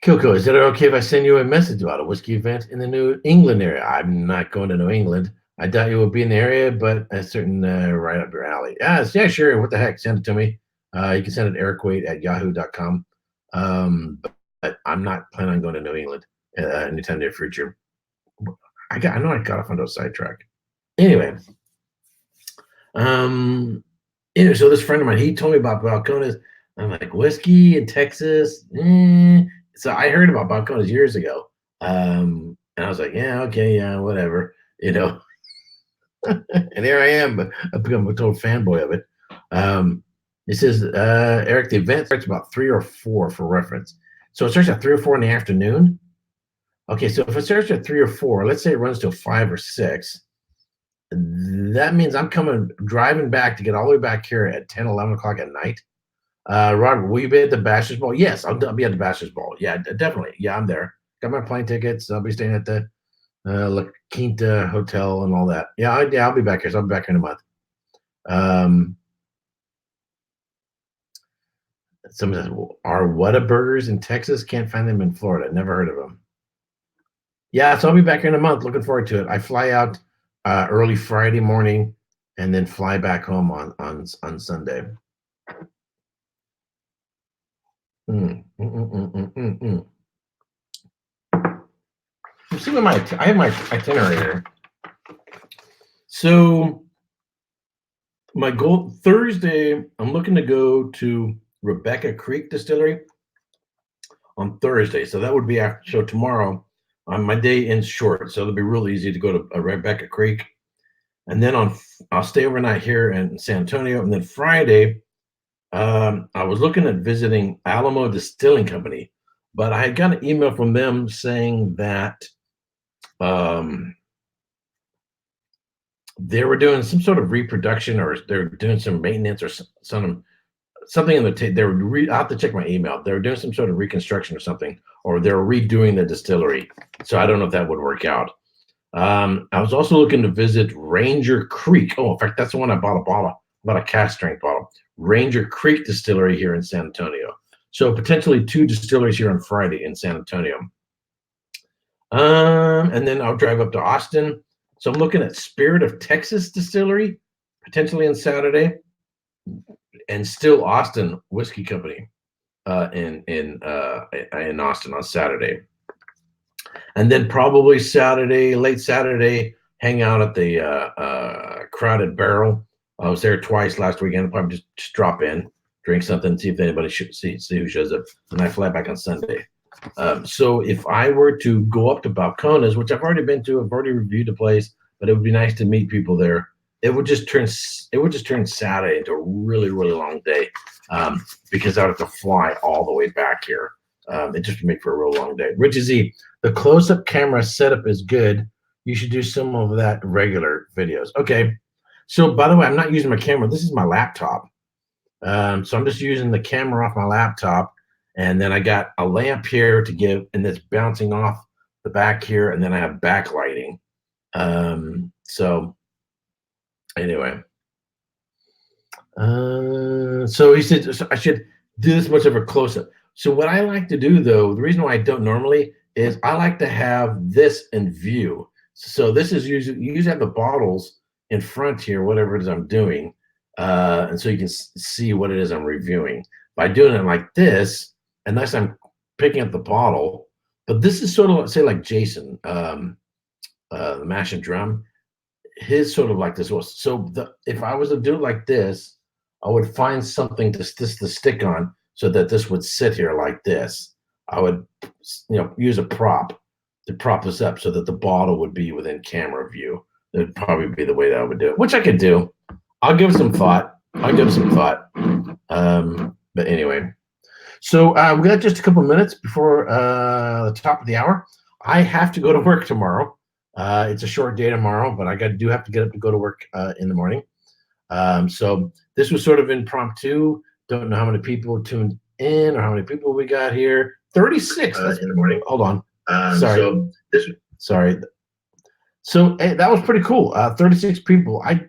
Kilco, is it okay if I send you a message about a whiskey event in the New England area? I'm not going to New England. I doubt you will be in the area, but a certain right up your alley. Yeah, sure. What the heck? Send it to me. You can send it erikwait@yahoo.com. But I'm not planning on going to New England anytime near future. I know I got off onto a sidetrack. Anyway, so this friend of mine, he told me about Balcones. I'm like, whiskey in Texas? So I heard about Balcones years ago. And I was like, yeah, okay, yeah, whatever, And here I am. I've become a total fanboy of it. It says, Eric, the event starts about 3 or 4 for reference. So it starts at 3 or 4 in the afternoon. Okay, so if it starts at 3 or 4, let's say it runs till 5 or 6. That means I'm driving back to get all the way back here at 10, 11 o'clock at night. Robert, will you be at the Bachelor's Ball? Yes, I'll be at the Bachelor's Ball. Yeah, definitely. Yeah, I'm there. Got my plane tickets. I'll be staying at the La Quinta Hotel and all that. Yeah, I'll be back here. So I'll be back here in a month. Someone says, are Whataburgers in Texas? Can't find them in Florida. Never heard of them. Yeah, so I'll be back here in a month. Looking forward to it. I fly out early Friday morning and then fly back home on Sunday. I'm seeing I have my itinerary here. So my goal Thursday, I'm looking to go to Rebecca Creek Distillery on Thursday. So that would be after. So tomorrow, my day ends short, so it'll be real easy to go to Rebecca Creek, and then I'll stay overnight here in San Antonio, and then Friday, I was looking at visiting Alamo Distilling Company, but I had got an email from them saying that they were doing some sort of reproduction, or they're doing some maintenance, or something in the they were I have to check my email. They were doing some sort of reconstruction or something, or they're redoing the distillery. So I don't know if that would work out. I was also looking to visit Ranger Creek. Oh, in fact, that's the one I bought a cask strength bottle. Ranger Creek Distillery here in San Antonio. So potentially 2 distilleries here on Friday in San Antonio. And then I'll drive up to Austin. So I'm looking at Spirit of Texas Distillery, potentially on Saturday. and Still Austin Whiskey Company in Austin on Saturday. And then probably late Saturday, hang out at the Crowded Barrel. I was there twice last weekend. Probably just drop in, drink something, see if anybody see who shows up. And I fly back on Sunday. So if I were to go up to Balcones, which I've already been to, I've already reviewed the place, but it would be nice to meet people there. It would just turn Saturday into a really, really long day because I would have to fly all the way back here. It just would make for a real long day. Richie Z, the close-up camera setup is good. You should do some of that regular videos. Okay. So by the way, I'm not using my camera. This is my laptop. So I'm just using the camera off my laptop. And then I got a lamp here to give, and it's bouncing off the back here. And then I have backlighting. So anyway. So he said I should do this much of a close-up. So what I like to do, though, the reason why I don't normally is I like to have this in view. So this is usually, you usually have the bottles in front here, whatever it is I'm doing. And so you can see what it is I'm reviewing. By doing it like this, unless I'm picking up the bottle, but this is sort of, say, like Jason, the mash and drum, his sort of like this was. So if I was to do it like this, I would find something to stick on so that this would sit here like this. I would, use a prop to prop this up so that the bottle would be within camera view. That would probably be the way that I would do it, which I could do. I'll give it some thought. But anyway, so we got just a couple minutes before the top of the hour. I have to go to work tomorrow. It's a short day tomorrow, but I do have to get up to go to work in the morning. So this was sort of impromptu. Don't know how many people tuned in or how many people we got here. 36 in the morning. Hold on. Sorry. So that was pretty cool. 36 people. I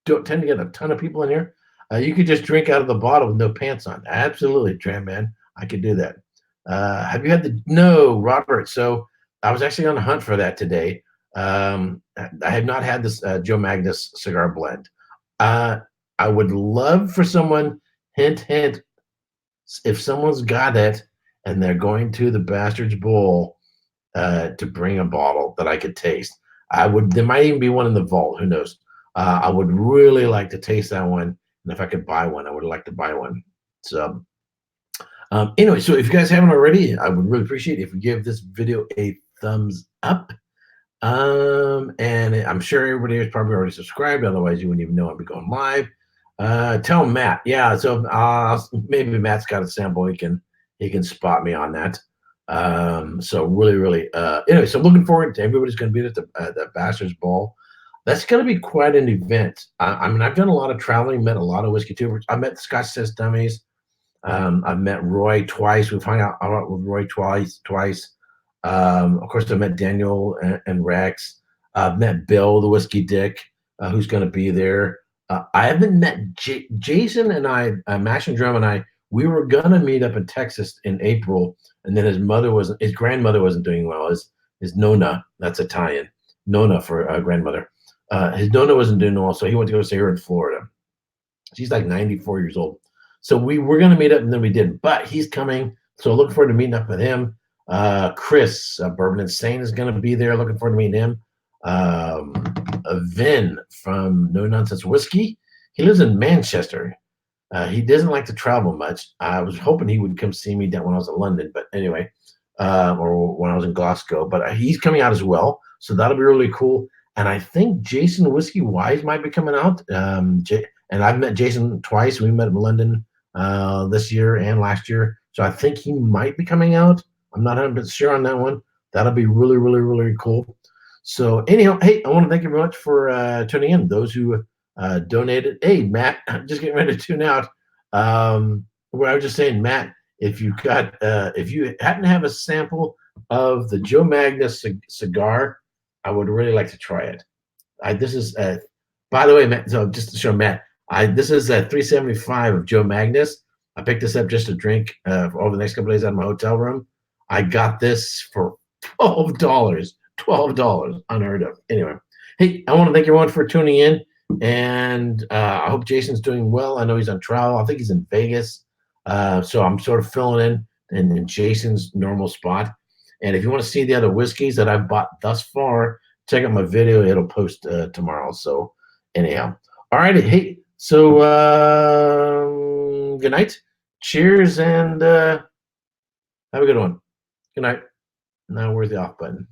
don't tend to get a ton of people in here. You could just drink out of the bottle with no pants on. Absolutely, Tram Man. I could do that. Have you had no, Robert? So I was actually on the hunt for that today. I have not had this Joe Magnus cigar blend. I would love for someone, hint, if someone's got it and they're going to the Bastards Bowl to bring a bottle that I could taste. There might even be one in the vault. Who knows? I would really like to taste that one. And if I could buy one, I would like to buy one. So anyway, so if you guys haven't already, I would really appreciate it if you give this video a thumbs up. And I'm sure everybody is probably already subscribed. Otherwise, you wouldn't even know I'd be going live. Tell Matt. Yeah, so maybe Matt's got a sample. He can spot me on that. So really, anyway, so I'm looking forward to everybody's going to be at the Bastards Ball. That's going to be quite an event. I mean, I've done a lot of traveling, met a lot of whiskey tubers. I met Scotch Says Dummies. I've met Roy twice. We've hung out with Roy twice. Of course, I met Daniel and Rex. I've met Bill, the Whiskey Dick, who's going to be there. I haven't met Jason and I, Mash and Drum and I. We were going to meet up in Texas in April, and then his grandmother wasn't doing well. His Nona, that's Italian, Nona for grandmother. His Nona wasn't doing well, so he went to go see her in Florida. She's like 94 years old. So we were going to meet up, and then we didn't. But he's coming, so looking forward to meeting up with him. Chris, Bourbon Insane, is going to be there. Looking forward to meeting him. Vin from No Nonsense Whiskey. He lives in Manchester. He doesn't like to travel much. I was hoping he would come see me down when I was in London, but anyway, or when I was in Glasgow. But he's coming out as well, so that'll be really cool. And I think Jason Whiskey Wise might be coming out. And I've met Jason twice. We met in London this year and last year, so I think he might be coming out. I'm not 100% sure on that one. That'll be really cool. So anyhow, hey, I want to thank you very much for tuning in. Those who donated. Hey, Matt, I'm just getting ready to tune out. Where I was just saying, Matt, if you happen to have a sample of the Joe Magnus cigar, I would really like to try it. This is, by the way, Matt, so just to show Matt, this is a 375 of Joe Magnus. I picked this up just to drink for over the next couple of days out of my hotel room. I got this for $12. $12, unheard of. Anyway, hey, I want to thank everyone for tuning in, And I hope Jason's doing well. I know he's on travel. I think he's in Vegas. So I'm sort of filling in Jason's normal spot. And if you want to see the other whiskeys that I've bought thus far, check out my video. It'll post tomorrow. So anyhow, all right. Hey, so good night. Cheers and have a good one. Good night. Now where's the off button?